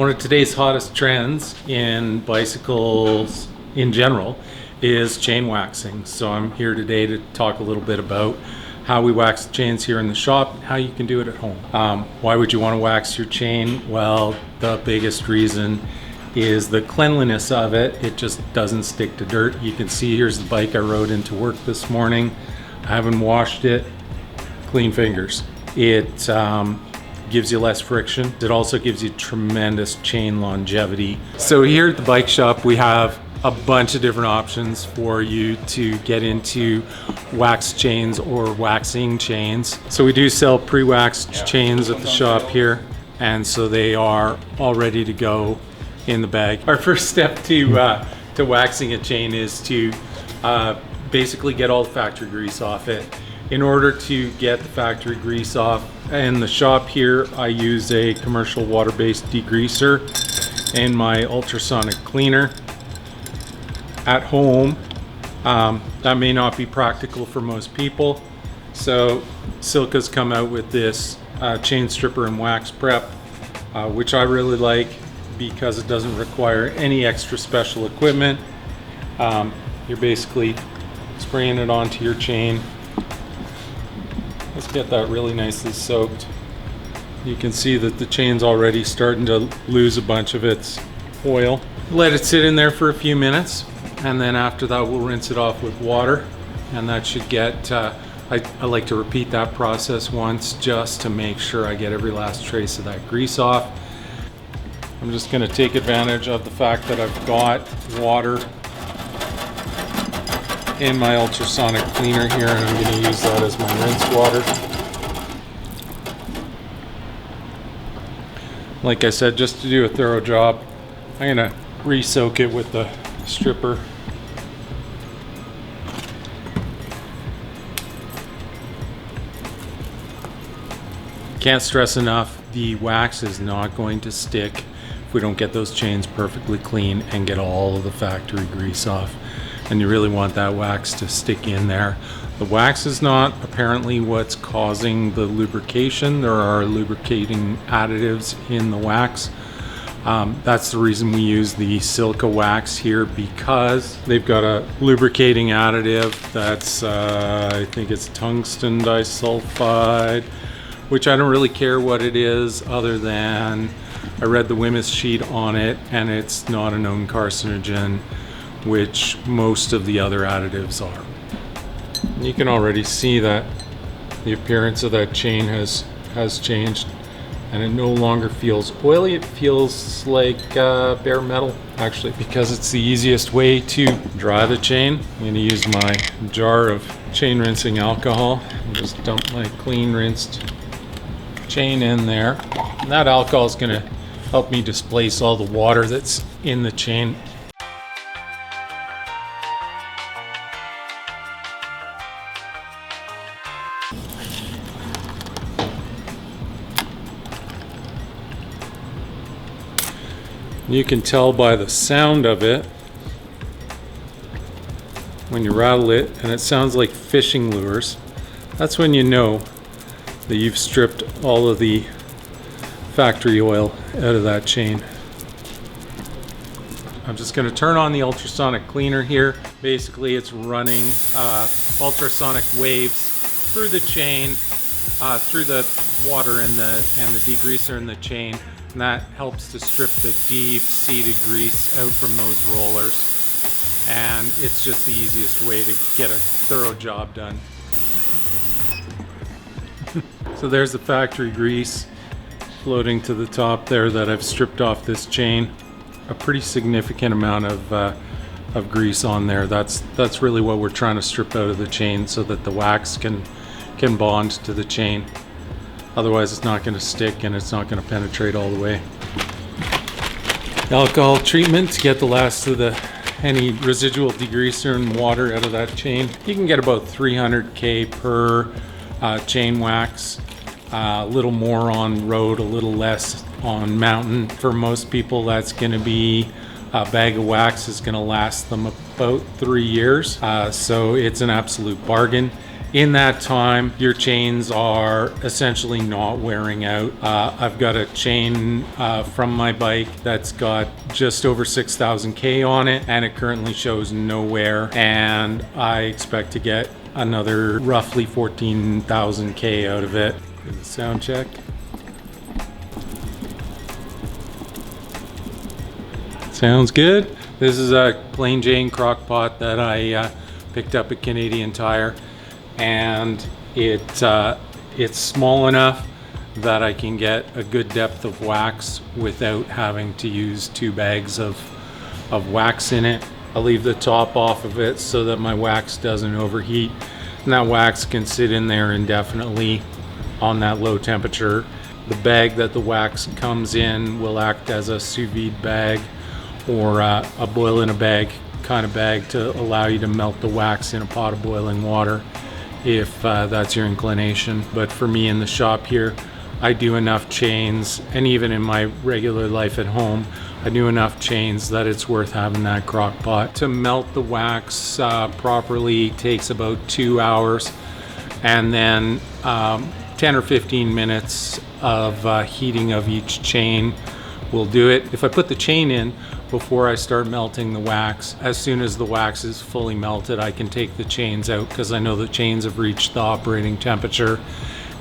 One of today's hottest trends in bicycles in general is chain waxing. So I'm here today to talk a little bit about how we wax the chains here in the shop, how you can do it at home. Why would you want to wax your chain? Well, the biggest reason is the cleanliness of it. It just doesn't stick to dirt. You can see here's the bike I rode into work this morning. I haven't washed it. Clean fingers. It gives you less friction. It also gives you tremendous chain longevity. So here at the bike shop, we have a bunch of different options for you to get into wax chains or waxing chains. So we do sell pre-waxed chains at the shop here, and so they are all ready to go in the bag. Our first step to waxing a chain is to basically get all the factory grease off it. In order to get the factory grease off, in the shop here, I use a commercial water-based degreaser and my ultrasonic cleaner. At home, that may not be practical for most people, so Silca's come out with this chain stripper and wax prep, which I really like because it doesn't require any extra special equipment. You're basically spraying it onto your chain. Let's get that really nicely soaked. You can see that the chain's already starting to lose a bunch of its oil. Let it sit in there for a few minutes, and then after that we'll rinse it off with water, and that should get, I like to repeat that process once just to make sure I get every last trace of that grease off. I'm just going to take advantage of the fact that I've got water in my ultrasonic cleaner here, and I'm going to use that as my rinse water. Like I said, just to do a thorough job, I'm going to re-soak it with the stripper. Can't stress enough, the wax is not going to stick if we don't get those chains perfectly clean and get all of the factory grease off. And you really want that wax to stick in there. The wax is not apparently what's causing the lubrication. There are lubricating additives in the wax. That's the reason we use the Silca wax here, because they've got a lubricating additive that's, I think it's tungsten disulfide, which I don't really care what it is, other than I read the WHMIS sheet on it and it's not a known carcinogen, which most of the other additives are. You can already see that the appearance of that chain has changed, and it no longer feels oily. It feels like bare metal, actually, because it's the easiest way to dry the chain. I'm going to use my jar of chain rinsing alcohol and just dump my clean rinsed chain in there. And that alcohol is going to help me displace all the water that's in the chain. You can tell by the sound of it when you rattle it, and it sounds like fishing lures. That's when you know that you've stripped all of the factory oil out of that chain. I'm just going to turn on the ultrasonic cleaner here. Basically, it's running ultrasonic waves through the chain, through the water and the degreaser in the chain. And that helps to strip the deep-seated grease out from those rollers. And it's just the easiest way to get a thorough job done. So there's the factory grease floating to the top there that I've stripped off this chain. A pretty significant amount of grease on there. That's really what we're trying to strip out of the chain so that the wax can bond to the chain. Otherwise it's not going to stick and it's not going to penetrate all the way. Alcohol treatment to get the last of any residual degreaser and water out of that chain. You can get about 300K per chain wax. A little more on road, a little less on mountain. For most people, that's going to be a bag of wax is going to last them about 3 years. So it's an absolute bargain. In that time, your chains are essentially not wearing out. I've got a chain from my bike that's got just over 6,000 K on it, and it currently shows no wear, and I expect to get another roughly 14,000 K out of it. Do the sound check. Sounds good. This is a plain Jane crock pot that I picked up at Canadian Tire, and it's small enough that I can get a good depth of wax without having to use 2 bags of wax in it. I'll leave the top off of it so that my wax doesn't overheat, and that wax can sit in there indefinitely on that low temperature. The bag that the wax comes in will act as a sous vide bag or a boil in a bag kind of bag to allow you to melt the wax in a pot of boiling water if that's your inclination. But for me in the shop here, I do enough chains, and even in my regular life at home, I do enough chains that it's worth having that crock pot. To melt the wax properly takes about 2 hours, and then 10 or 15 minutes of heating of each chain will do it. If I put the chain in before I start melting the wax, as soon as the wax is fully melted, I can take the chains out because I know the chains have reached the operating temperature,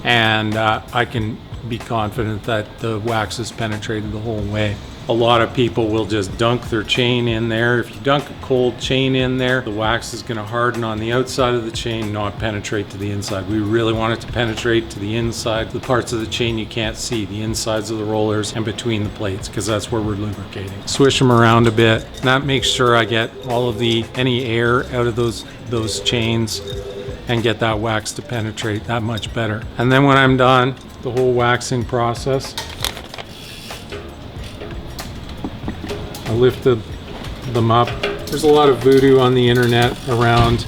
and I can be confident that the wax has penetrated the whole way. A lot of people will just dunk their chain in there. If you dunk a cold chain in there, the wax is going to harden on the outside of the chain, not penetrate to the inside. We really want it to penetrate to the inside, the parts of the chain you can't see, the insides of the rollers and between the plates, because that's where we're lubricating. Swish them around a bit. That makes sure I get all of any air out of those chains and get that wax to penetrate that much better. And then when I'm done, the whole waxing process, I lift them up. There's a lot of voodoo on the internet around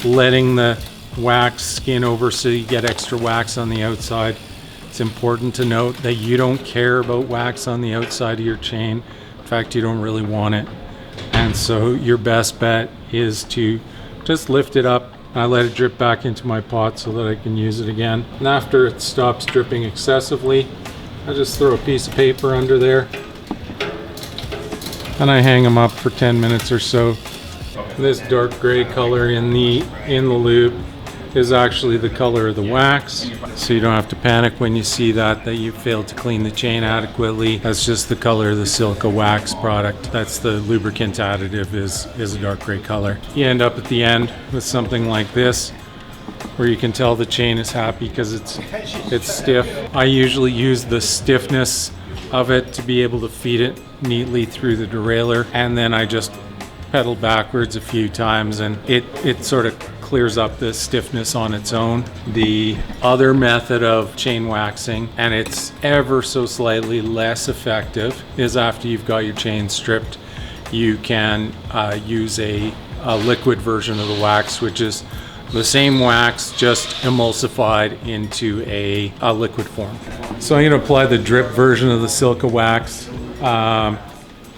letting the wax skin over so you get extra wax on the outside. It's important to note that you don't care about wax on the outside of your chain. In fact, you don't really want it. And so your best bet is to just lift it up. I let it drip back into my pot so that I can use it again. And after it stops dripping excessively, I just throw a piece of paper under there, and I hang them up for 10 minutes or so. This dark gray color in the lube is actually the color of the wax, so you don't have to panic when you see that you failed to clean the chain adequately. That's just the color of the Silca wax product. That's the lubricant additive, is a dark gray color. You end up at the end with something like this, where you can tell the chain is happy because it's stiff. I usually use the stiffness of it to be able to feed it neatly through the derailleur, and then I just pedal backwards a few times, and it sort of clears up the stiffness on its own. The other method of chain waxing, and it's ever so slightly less effective, is after you've got your chain stripped, you can use a liquid version of the wax, which is the same wax just emulsified into a liquid form. So I'm going to apply the drip version of the Silca wax.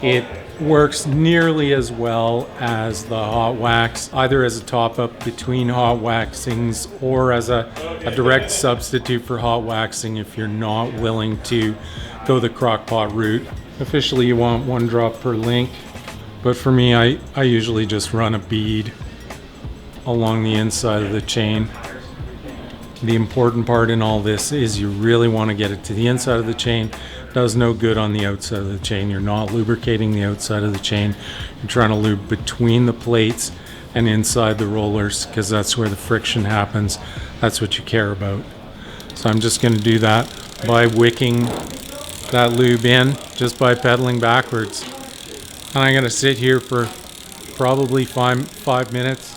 It works nearly as well as the hot wax, either as a top-up between hot waxings or as a direct substitute for hot waxing if you're not willing to go the crock pot route. Officially you want 1 drop per link, but for me I usually just run a bead along the inside of the chain. The important part in all this is you really want to get it to the inside of the chain. Does no good on the outside of the chain. You're not lubricating the outside of the chain. You're trying to lube between the plates and inside the rollers, because that's where the friction happens. That's what you care about. So I'm just going to do that by wicking that lube in, just by pedaling backwards. And I'm going to sit here for probably 5 minutes.